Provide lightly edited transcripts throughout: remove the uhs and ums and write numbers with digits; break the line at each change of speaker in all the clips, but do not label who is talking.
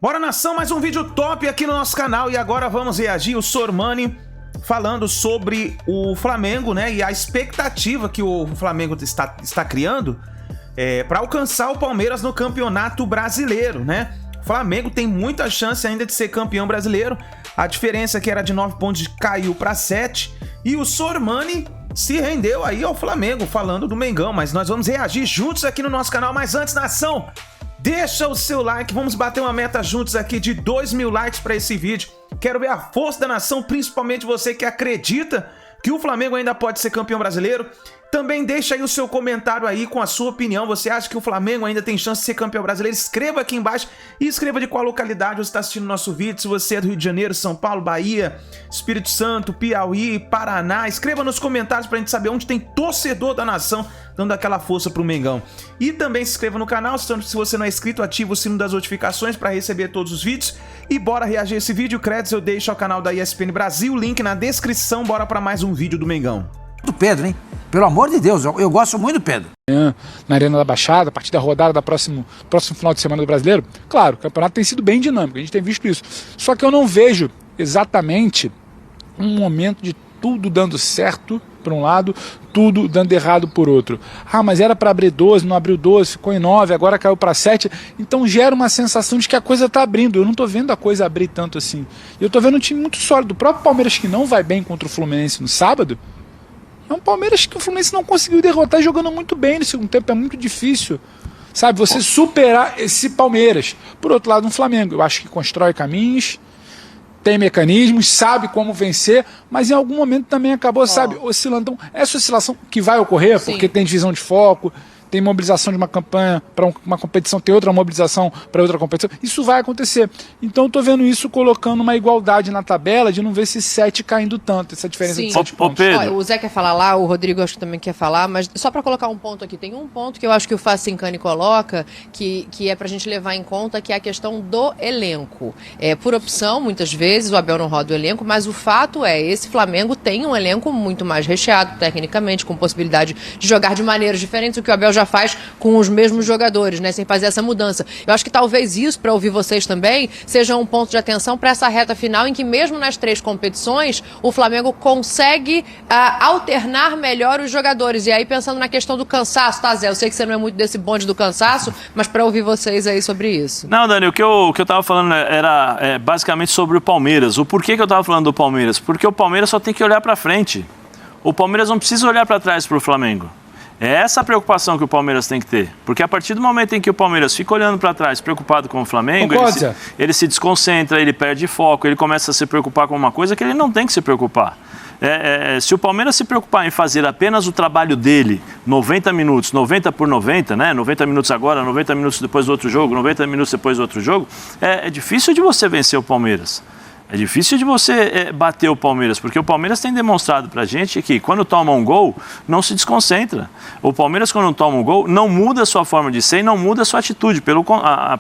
Bora, nação, mais um vídeo top aqui no nosso canal e agora vamos reagir o Sormani falando sobre o Flamengo, né, e a expectativa que o Flamengo está criando para alcançar o Palmeiras no Campeonato Brasileiro, né? O Flamengo tem muita chance ainda de ser campeão brasileiro, a diferença que era de 9 pontos caiu para 7 e o Sormani se rendeu aí ao Flamengo falando do Mengão, mas nós vamos reagir juntos aqui no nosso canal. Mas antes, nação, deixa o seu like, vamos bater uma meta juntos aqui de 2.000 likes para esse vídeo. Quero ver a força da nação, principalmente você que acredita que o Flamengo ainda pode ser campeão brasileiro. Também deixa aí o seu comentário aí com a sua opinião. Você acha que o Flamengo ainda tem chance de ser campeão brasileiro? Escreva aqui embaixo e escreva de qual localidade você está assistindo o nosso vídeo. Se você é do Rio de Janeiro, São Paulo, Bahia, Espírito Santo, Piauí, Paraná, escreva nos comentários pra gente saber onde tem torcedor da nação dando aquela força pro Mengão. E também se inscreva no canal, se você não é inscrito, ativa o sino das notificações para receber todos os vídeos. E bora reagir a esse vídeo. Créditos eu deixo ao canal da ESPN Brasil, link na descrição. Bora para mais um vídeo do Mengão.
Do Pedro, hein? Pelo amor de Deus, eu gosto muito do Pedro.
Na Arena da Baixada, a partir da rodada da próximo final de semana do Brasileiro, claro, o campeonato tem sido bem dinâmico, a gente tem visto isso. Só que eu não vejo exatamente um momento de tudo dando certo por um lado, tudo dando errado por outro. Ah, mas era para abrir 12, não abriu 12, ficou em 9, agora caiu para 7. Então gera uma sensação de que a coisa está abrindo. Eu não estou vendo a coisa abrir tanto assim. Eu estou vendo um time muito sólido. O próprio Palmeiras, que não vai bem contra o Fluminense no sábado, é um Palmeiras que o Fluminense não conseguiu derrotar jogando muito bem no segundo tempo. É muito difícil, sabe, você superar esse Palmeiras. Por outro lado, um Flamengo, eu acho que constrói caminhos, tem mecanismos, sabe como vencer, mas em algum momento também acabou, sabe, oscilando. Então, essa oscilação que vai ocorrer, sim, porque tem divisão de foco, tem mobilização de uma campanha para uma competição, tem outra mobilização para outra competição, isso vai acontecer. Então eu tô vendo isso colocando uma igualdade na tabela de não ver esse 7 caindo tanto, essa diferença, sim, de 7 pontos.
Olha, o Zé quer falar lá, o Rodrigo acho que também quer falar, mas só para colocar um ponto aqui, tem um ponto que eu acho que o Facincani coloca, que é pra gente levar em conta, que é a questão do elenco. Por opção, muitas vezes, o Abel não roda o elenco, mas o fato é, esse Flamengo tem um elenco muito mais recheado, tecnicamente, com possibilidade de jogar de maneiras diferentes, o que o Abel já faz com os mesmos jogadores, né, sem fazer essa mudança. Eu acho que talvez isso, para ouvir vocês também, seja um ponto de atenção para essa reta final, em que mesmo nas 3 competições, o Flamengo consegue alternar melhor os jogadores. E aí, pensando na questão do cansaço, tá, Zé? Eu sei que você não é muito desse bonde do cansaço, mas para ouvir vocês aí sobre isso.
Não, Dani, o que eu tava falando era basicamente sobre o Palmeiras. O porquê que eu tava falando do Palmeiras? Porque o Palmeiras só tem que olhar para frente. O Palmeiras não precisa olhar para trás para o Flamengo. É essa a preocupação que o Palmeiras tem que ter. Porque a partir do momento em que o Palmeiras fica olhando para trás, preocupado com o Flamengo, ele se desconcentra, ele perde foco, ele começa a se preocupar com uma coisa que ele não tem que se preocupar. Se o Palmeiras se preocupar em fazer apenas o trabalho dele, 90 minutos, 90 por 90, né? 90 minutos agora, 90 minutos depois do outro jogo, 90 minutos depois do outro jogo, é difícil de você vencer o Palmeiras. É difícil de você bater o Palmeiras, porque o Palmeiras tem demonstrado pra gente que quando toma um gol, não se desconcentra. O Palmeiras, quando toma um gol, não muda a sua forma de ser e não muda a sua atitude, a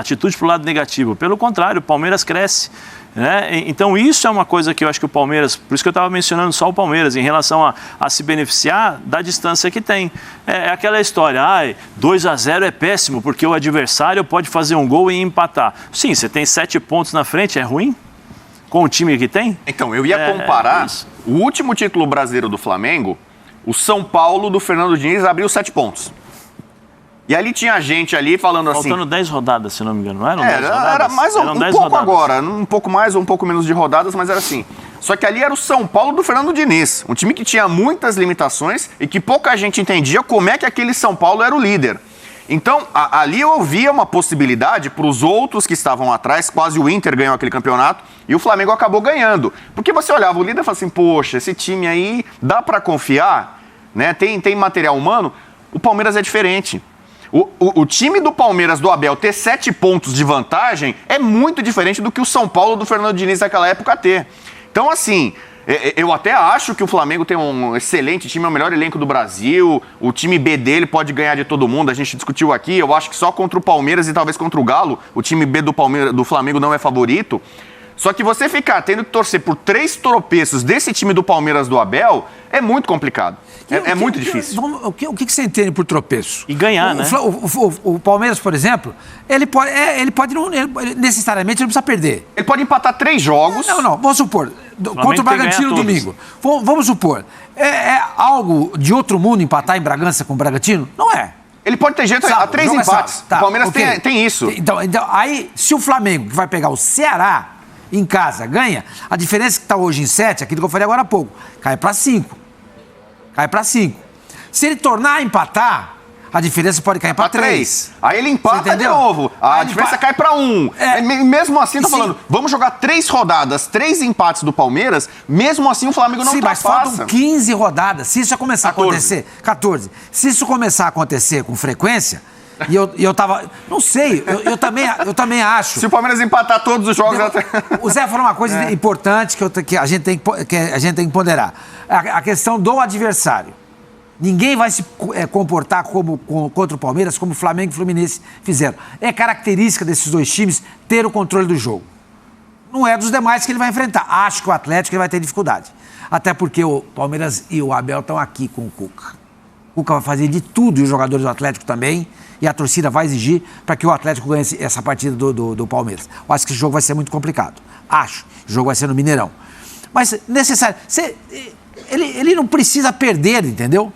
atitude pro lado negativo. Pelo contrário, o Palmeiras cresce. Né? Então isso é uma coisa que eu acho que o Palmeiras, por isso que eu estava mencionando só o Palmeiras, em relação a se beneficiar da distância que tem. É aquela história, 2-0 é péssimo, porque o adversário pode fazer um gol e empatar. Sim, você tem 7 pontos na frente, é ruim? Com o time que tem?
Então, eu ia comparar o último título brasileiro do Flamengo, o São Paulo do Fernando Diniz abriu 7 pontos. E ali tinha gente ali falando assim...
Faltando 10 rodadas, se não me engano, não eram 10 rodadas?
Era mais um pouco
rodadas.
Agora, um pouco mais ou um pouco menos de rodadas, mas era assim. Só que ali era o São Paulo do Fernando Diniz, um time que tinha muitas limitações e que pouca gente entendia como é que aquele São Paulo era o líder. Então, ali eu via uma possibilidade para os outros que estavam atrás, quase o Inter ganhou aquele campeonato, e o Flamengo acabou ganhando. Porque você olhava o líder e falava assim, poxa, esse time aí dá para confiar, né? Tem material humano. O Palmeiras é diferente. O time do Palmeiras, do Abel, ter 7 pontos de vantagem é muito diferente do que o São Paulo do Fernando Diniz naquela época ter. Então, assim... Eu até acho que o Flamengo tem um excelente time, é o melhor elenco do Brasil, o time B dele pode ganhar de todo mundo, a gente discutiu aqui, eu acho que só contra o Palmeiras e talvez contra o Galo, o time B do Flamengo não é favorito, Só que você ficar tendo que torcer por 3 tropeços desse time do Palmeiras do Abel é muito complicado. É muito difícil.
O que você entende por tropeço?
E ganhar, né?
O Palmeiras, por exemplo, ele pode não, necessariamente não precisa perder.
Ele pode empatar 3 jogos.
Não, vamos supor, contra o Bragantino domingo. Vamos supor, é algo de outro mundo empatar em Bragança com o Bragantino? Não é.
Ele pode ter jeito a 3 empates. Tá, o Palmeiras tem isso.
Então, aí, se o Flamengo, que vai pegar o Ceará em casa, ganha, a diferença que está hoje em 7, aquilo que eu falei agora há pouco, cai para 5. Cai para 5. Se ele tornar a empatar, a diferença pode cair para 3.
Aí ele empata de novo. A diferença cai para 1. Mesmo assim, tô falando, vamos jogar 3 rodadas, 3 empates do Palmeiras, mesmo assim o Flamengo não ultrapassa.
Mas faltam 15 rodadas. Se isso começar a acontecer... 14. Se isso começar a acontecer com frequência... E eu tava... Não sei, eu também acho...
Se o Palmeiras empatar todos os jogos...
O Zé falou uma coisa importante que a gente tem que ponderar. A questão do adversário. Ninguém vai se comportar contra o Palmeiras como o Flamengo e o Fluminense fizeram. É característica desses 2 times ter o controle do jogo. Não é dos demais que ele vai enfrentar. Acho que o Atlético ele vai ter dificuldade. Até porque o Palmeiras e o Abel estão aqui com o Cuca. O Cuca vai fazer de tudo, e os jogadores do Atlético também, e a torcida vai exigir para que o Atlético ganhe essa partida do Palmeiras. Eu acho que esse jogo vai ser muito complicado. Acho. O jogo vai ser no Mineirão. Mas necessário. Ele não precisa perder, entendeu?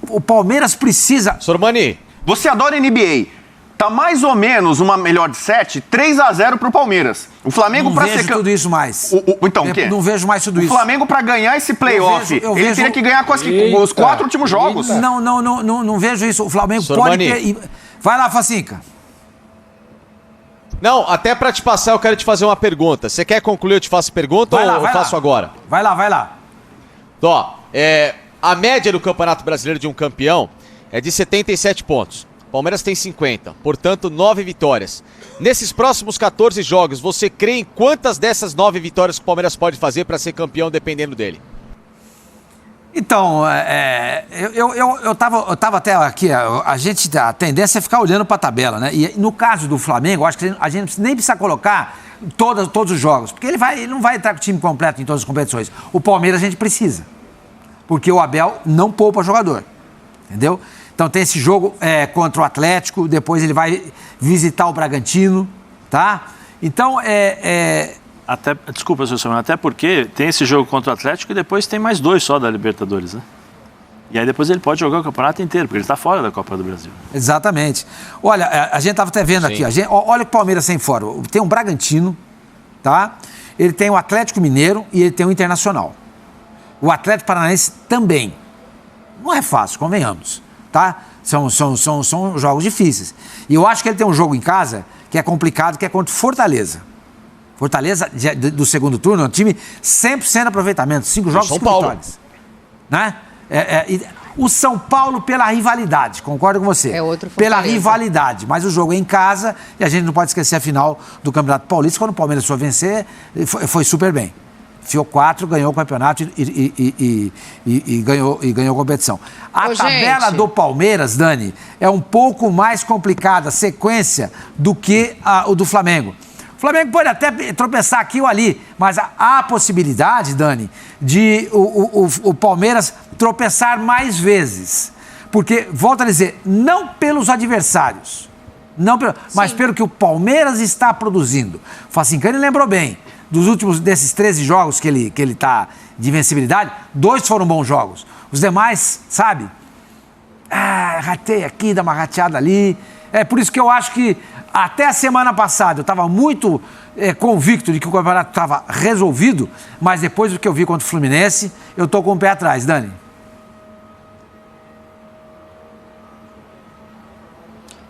O Palmeiras precisa...
Sormani,
você adora NBA. Tá mais ou menos uma melhor de 7, 3-0 pro Palmeiras. O Flamengo
não vejo tudo isso mais.
Então, o quê?
Não vejo mais tudo isso.
O Flamengo, para ganhar esse playoff, ele teria que ganhar com os 4 últimos jogos.
Não vejo isso. O Flamengo
Sormani.
pode... Vai lá, Facinca.
Não, até pra te passar, eu quero te fazer uma pergunta. Você quer concluir, eu te faço pergunta ou eu faço agora?
Vai lá.
Ó, a média do Campeonato Brasileiro de um campeão é de 77 pontos. Palmeiras tem 50, portanto 9 vitórias. Nesses próximos 14 jogos, você crê em quantas dessas 9 vitórias que o Palmeiras pode fazer para ser campeão dependendo dele?
Então, eu tava até aqui, a tendência é ficar olhando para a tabela, né? E no caso do Flamengo, eu acho que a gente nem precisa colocar todos os jogos, porque ele não vai entrar com o time completo em todas as competições. O Palmeiras a gente precisa, porque o Abel não poupa jogador, entendeu? Então tem esse jogo contra o Atlético, depois ele vai visitar o Bragantino, tá? Então,
Desculpa, seu Samuel, até porque tem esse jogo contra o Atlético e depois tem mais 2 só da Libertadores, né? E aí depois ele pode jogar o campeonato inteiro, porque ele está fora da Copa do Brasil.
Exatamente. Olha, a gente estava até vendo aqui, olha o Palmeiras sem fora. Tem um Bragantino, tá? Ele tem o Atlético Mineiro e ele tem o Internacional. O Atlético Paranaense também. Não é fácil, convenhamos, tá? São jogos difíceis. E eu acho que ele tem um jogo em casa que é complicado, que é contra o Fortaleza. Fortaleza, do segundo turno, é um time 100% de aproveitamento. 5 jogos, 5 vitórias. Né? O São Paulo pela rivalidade, concordo com você.
É outro Fortaleza.
Pela rivalidade, mas o jogo é em casa e a gente não pode esquecer a final do Campeonato Paulista, quando o Palmeiras foi vencer, foi super bem. Enfiou 4, ganhou o campeonato e ganhou a competição. A tabela do Palmeiras, Dani, é um pouco mais complicada, sequência, do que o do Flamengo. O Flamengo pode até tropeçar aqui ou ali, mas há a possibilidade, Dani, de o Palmeiras tropeçar mais vezes. Porque, volto a dizer, não pelos adversários, mas pelo que o Palmeiras está produzindo. O Facincani lembrou bem, desses 13 jogos que ele está de invencibilidade, 2 foram bons jogos. Os demais, sabe? Ratei aqui, dá uma rateada ali. É por isso que eu acho que até a semana passada eu estava muito convicto de que o campeonato estava resolvido, mas depois do que eu vi contra o Fluminense, eu estou com o pé atrás, Dani.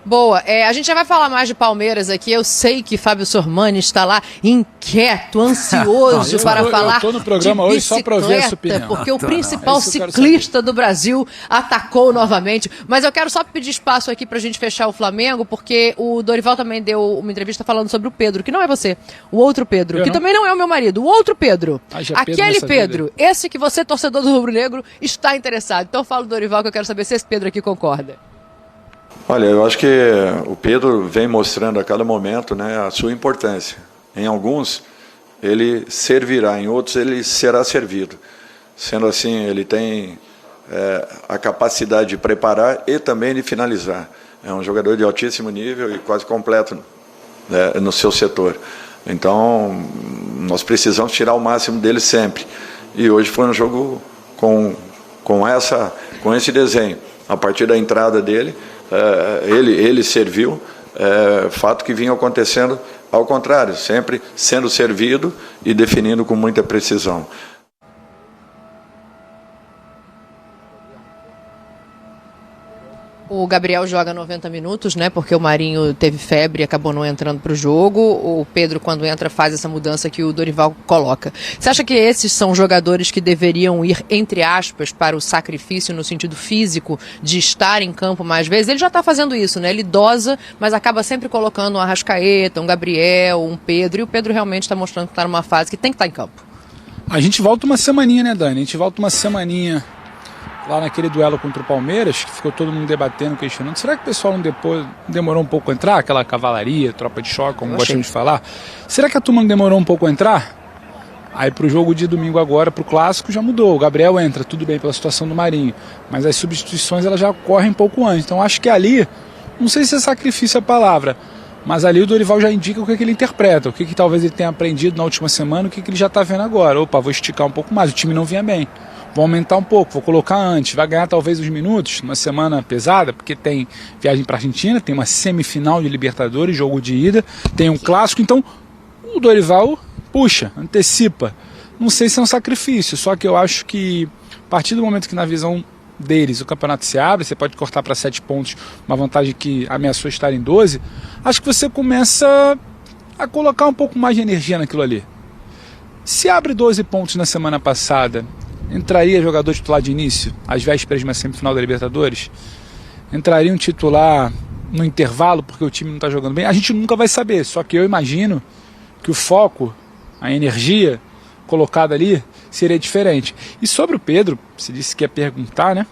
Boa, a gente já vai falar mais de Palmeiras aqui. Eu sei que Fábio Sormani está lá inquieto, ansioso para falar
eu tô no programa
de
hoje só para ouvir essa opinião.
porque o principal ciclista do Brasil atacou novamente. Mas eu quero só pedir espaço aqui para a gente fechar o Flamengo, porque o Dorival também deu uma entrevista falando sobre o Pedro, que não é você, o outro Pedro, que também não é o meu marido, o outro Pedro. Aquele Pedro, esse que você, torcedor do Rubro Negro, está interessado. Então fala do Dorival, que eu quero saber se esse Pedro aqui concorda.
Olha, eu acho que o Pedro vem mostrando a cada momento, né, a sua importância Em alguns, ele servirá, em outros, ele será servido. Sendo assim, ele tem a capacidade de preparar e também de finalizar. É um jogador de altíssimo nível e quase completo, né, no seu setor. Então, nós precisamos tirar o máximo dele sempre. E hoje foi um jogo com esse desenho. A partir da entrada dele, ele serviu, fato que vinha acontecendo ao contrário, sempre sendo servido e definindo com muita precisão.
O Gabriel joga 90 minutos, né? Porque o Marinho teve febre e acabou não entrando para o jogo. O Pedro, quando entra, faz essa mudança que o Dorival coloca. Você acha que esses são jogadores que deveriam ir, entre aspas, para o sacrifício no sentido físico de estar em campo mais vezes? Ele já está fazendo isso, né? Ele dosa, mas acaba sempre colocando um Arrascaeta, um Gabriel, um Pedro. E o Pedro realmente está mostrando que está numa fase que tem que estar em campo.
A gente volta uma semaninha, né, Dani? A gente volta uma semaninha lá naquele duelo contra o Palmeiras, que ficou todo mundo debatendo, questionando. Será que o pessoal não demorou um pouco a entrar? Aquela cavalaria, tropa de choque, como gostam de falar. Será que a turma não demorou um pouco a entrar? Aí pro jogo de domingo agora, pro clássico, já mudou. O Gabriel entra, tudo bem, pela situação do Marinho. Mas as substituições elas já ocorrem um pouco antes. Então acho que ali, não sei se é sacrifício a palavra, mas ali o Dorival já indica o que ele interpreta, o que talvez ele tenha aprendido na última semana, o que ele já está vendo agora. Opa, vou esticar um pouco mais, o time não vinha bem. Vou aumentar um pouco, vou colocar antes, vai ganhar talvez os minutos, numa semana pesada, porque tem viagem para a Argentina, tem uma semifinal de Libertadores, jogo de ida, tem um clássico, então o Dorival puxa, antecipa. Não sei se é um sacrifício, só que eu acho que a partir do momento que na visão deles o campeonato se abre, você pode cortar para 7 pontos, uma vantagem que ameaçou estar em 12, acho que você começa a colocar um pouco mais de energia naquilo ali. Se abre 12 pontos na semana passada, entraria jogador titular de início, às vésperas de uma semifinal da Libertadores? Entraria um titular no intervalo porque o time não está jogando bem? A gente nunca vai saber, só que eu imagino que o foco, a energia colocada ali seria diferente. E sobre o Pedro, você disse que ia perguntar, né?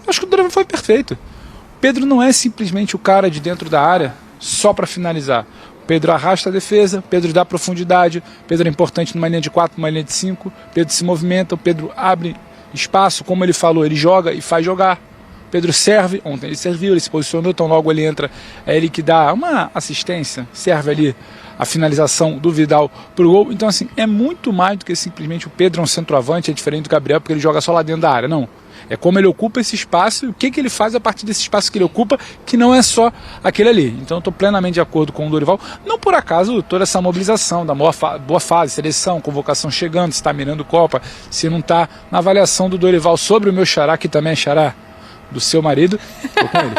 Eu acho que o Dorival foi perfeito. O Pedro não é simplesmente o cara de dentro da área só para finalizar. Pedro arrasta a defesa, Pedro dá profundidade, Pedro é importante numa linha de 4, numa linha de 5, Pedro se movimenta, o Pedro abre espaço, como ele falou, ele joga e faz jogar. Pedro serve, ontem ele serviu, ele se posicionou, então logo ele entra, é ele que dá uma assistência, serve ali a finalização do Vidal pro gol. Então assim, é muito mais do que simplesmente o Pedro é um centroavante, é diferente do Gabriel, porque ele joga só lá dentro da área, não. É como ele ocupa esse espaço e o que ele faz a partir desse espaço que ele ocupa, que não é só aquele ali. Então eu estou plenamente de acordo com o Dorival. Não por acaso toda essa mobilização da boa fase, seleção, convocação chegando, se está mirando Copa, se não está na avaliação do Dorival sobre o meu xará, que também é xará do seu marido, tô com ele.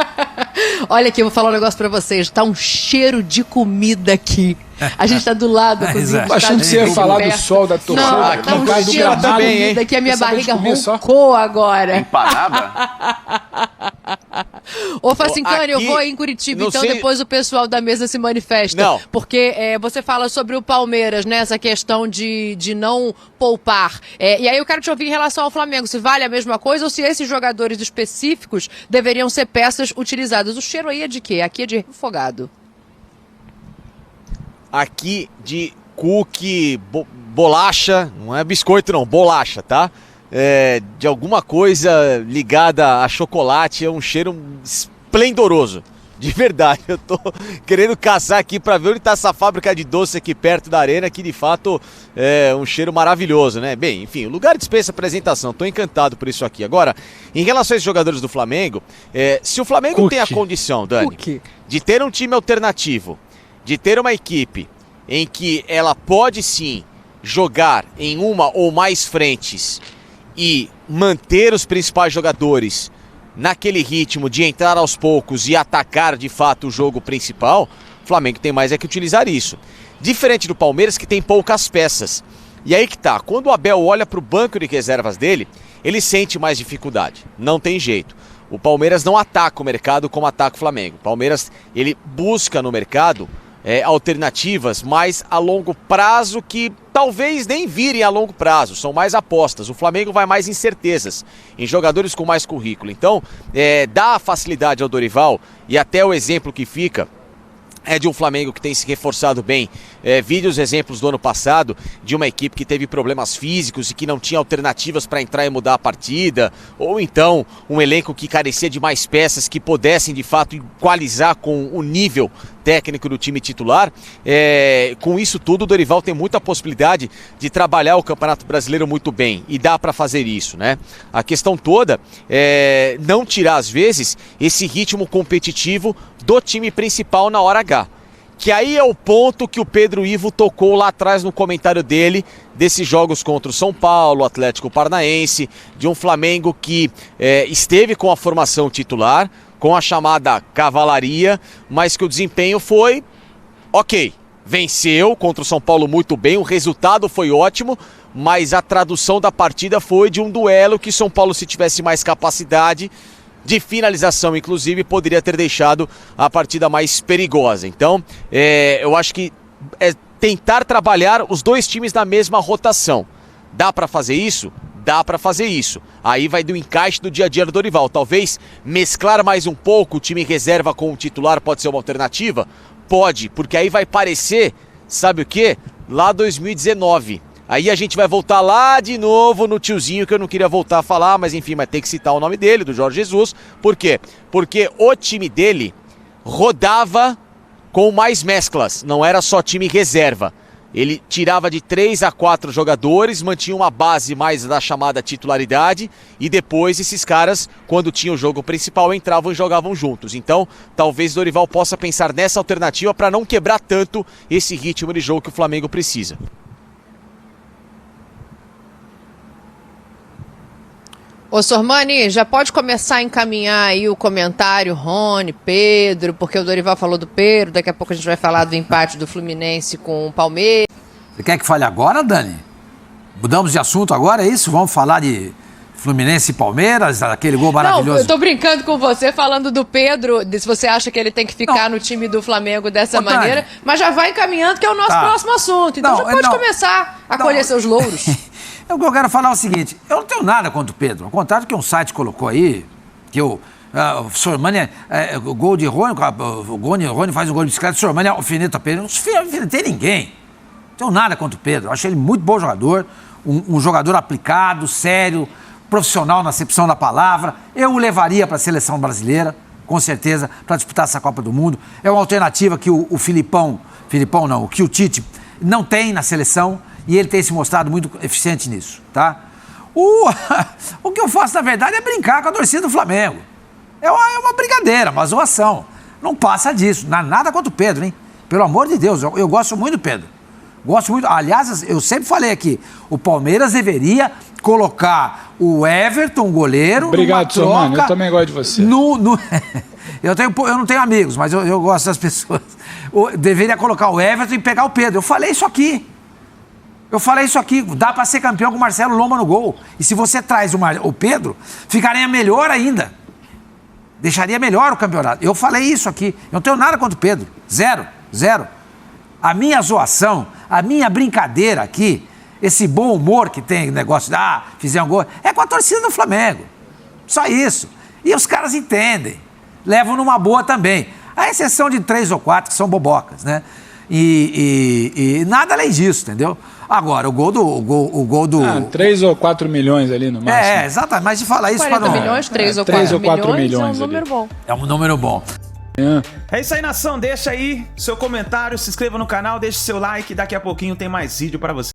Olha aqui, eu vou falar um negócio pra vocês. Tá um cheiro de comida aqui. A gente tá do lado da cozinha.
Achando que você ia falar do sol, da torcida.
Não, tá um cheiro de comida que a minha barriga roncou agora.
Empanada?
Ô, Facincani, eu vou em Curitiba, então depois o pessoal da mesa se manifesta.
Não.
Porque você fala sobre o Palmeiras, né? Essa questão de não poupar. E aí eu quero te ouvir em relação ao Flamengo, se vale a mesma coisa ou se esses jogadores específicos deveriam ser peças utilizadas. O cheiro aí é de quê? Aqui é de refogado.
Aqui de cookie, bolacha, não é biscoito não, bolacha, tá? De alguma coisa ligada a chocolate, é um cheiro esplendoroso, de verdade. Eu tô querendo caçar aqui pra ver onde tá essa fábrica de doce aqui perto da arena, que de fato é um cheiro maravilhoso, né? Bem, enfim, o lugar dispensa apresentação, tô encantado por isso aqui. Agora, em relação aos jogadores do Flamengo, se o Flamengo tem a condição, Dani, de ter um time alternativo, de ter uma equipe em que ela pode sim jogar em uma ou mais frentes e manter os principais jogadores naquele ritmo de entrar aos poucos e atacar de fato o jogo principal, o Flamengo tem mais que utilizar isso. Diferente do Palmeiras, que tem poucas peças. E aí que tá, quando o Abel olha para o banco de reservas dele, ele sente mais dificuldade, não tem jeito. O Palmeiras não ataca o mercado como ataca o Flamengo. O Palmeiras, ele busca no mercado alternativas mais a longo prazo que talvez nem virem a longo prazo, são mais apostas. O Flamengo vai mais em certezas, em jogadores com mais currículo. Então, dá a facilidade ao Dorival, e até o exemplo que fica é de um Flamengo que tem se reforçado bem. Vi os exemplos do ano passado de uma equipe que teve problemas físicos e que não tinha alternativas para entrar e mudar a partida, ou então um elenco que carecia de mais peças que pudessem de fato equalizar com o nível técnico do time titular. Com isso tudo, o Dorival tem muita possibilidade de trabalhar o Campeonato Brasileiro muito bem, e dá para fazer isso, né? A questão toda é não tirar às vezes esse ritmo competitivo do time principal na hora H. Que aí é o ponto que o Pedro Ivo tocou lá atrás no comentário dele, desses jogos contra o São Paulo, Atlético Paranaense, de um Flamengo que esteve com a formação titular, com a chamada cavalaria, mas que o desempenho foi ok. Venceu contra o São Paulo muito bem, o resultado foi ótimo, mas a tradução da partida foi de um duelo que São Paulo, se tivesse mais capacidade de finalização, inclusive, poderia ter deixado a partida mais perigosa. Então, eu acho que é tentar trabalhar os dois times na mesma rotação. Dá para fazer isso? Dá para fazer isso. Aí vai do encaixe do dia a dia do Dorival. Talvez mesclar mais um pouco o time reserva com o titular pode ser uma alternativa? Pode, porque aí vai parecer, sabe o quê? Lá 2019. Aí a gente vai voltar lá de novo no tiozinho que eu não queria voltar a falar, mas enfim, vai ter que citar o nome dele, do Jorge Jesus. Por quê? Porque o time dele rodava com mais mesclas, não era só time reserva. Ele tirava de 3 a 4 jogadores, mantinha uma base mais da chamada titularidade e depois esses caras, quando tinha o jogo principal, entravam e jogavam juntos. Então, talvez Dorival possa pensar nessa alternativa para não quebrar tanto esse ritmo de jogo que o Flamengo precisa.
Ô Sormani, já pode começar a encaminhar aí o comentário, Rony, Pedro, porque o Dorival falou do Pedro, daqui a pouco a gente vai falar do empate do Fluminense com o Palmeiras.
Você quer que fale agora, Dani? Mudamos de assunto agora, é isso? Vamos falar de Fluminense e Palmeiras, aquele gol maravilhoso?
Não, eu tô brincando com você, falando do Pedro, se você acha que ele tem que ficar no time do Flamengo dessa maneira, mas já vai encaminhando que é o nosso próximo assunto, então já pode começar a colher seus louros.
O que eu quero falar é o seguinte, eu não tenho nada contra o Pedro, ao contrário do que um site colocou aí, que o Sormani, o gol de Rony, o Rony faz um gol de bicicleta, o Sormani alfineta Pedro, não alfinetei ninguém, não tenho nada contra o Pedro, eu acho ele muito bom jogador, um jogador aplicado, sério, profissional na acepção da palavra, eu o levaria para a seleção brasileira, com certeza, para disputar essa Copa do Mundo, é uma alternativa que o que o Tite não tem na seleção, e ele tem se mostrado muito eficiente nisso, tá? O que eu faço, na verdade, é brincar com a torcida do Flamengo. É uma brincadeira, uma zoação. Não passa disso. Nada contra o Pedro, hein? Pelo amor de Deus, eu gosto muito do Pedro. Gosto muito. Aliás, eu sempre falei aqui, o Palmeiras deveria colocar o Everton, o goleiro,
obrigado, Sormani, eu também gosto de você.
Eu não tenho amigos, mas eu gosto das pessoas. Deveria colocar o Everton e pegar o Pedro. Eu falei isso aqui, dá para ser campeão com o Marcelo Lomba no gol. E se você traz o Pedro, ficaria melhor ainda. Deixaria melhor o campeonato. Eu falei isso aqui. Eu não tenho nada contra o Pedro. Zero. A minha zoação, a minha brincadeira aqui, esse bom humor que tem, negócio de, fizer um gol, é com a torcida do Flamengo. Só isso. E os caras entendem. Levam numa boa também. A exceção de 3 ou 4 que são bobocas, né? E nada além disso, entendeu? Agora, o gol do...
3 ou 4 milhões ali no máximo.
Exatamente. Mas de falar isso...
40 milhões, 3 ou 4 milhões é um número bom.
É um número bom.
É isso aí, nação. Deixa aí seu comentário, se inscreva no canal, deixe seu like. Daqui a pouquinho tem mais vídeo pra você.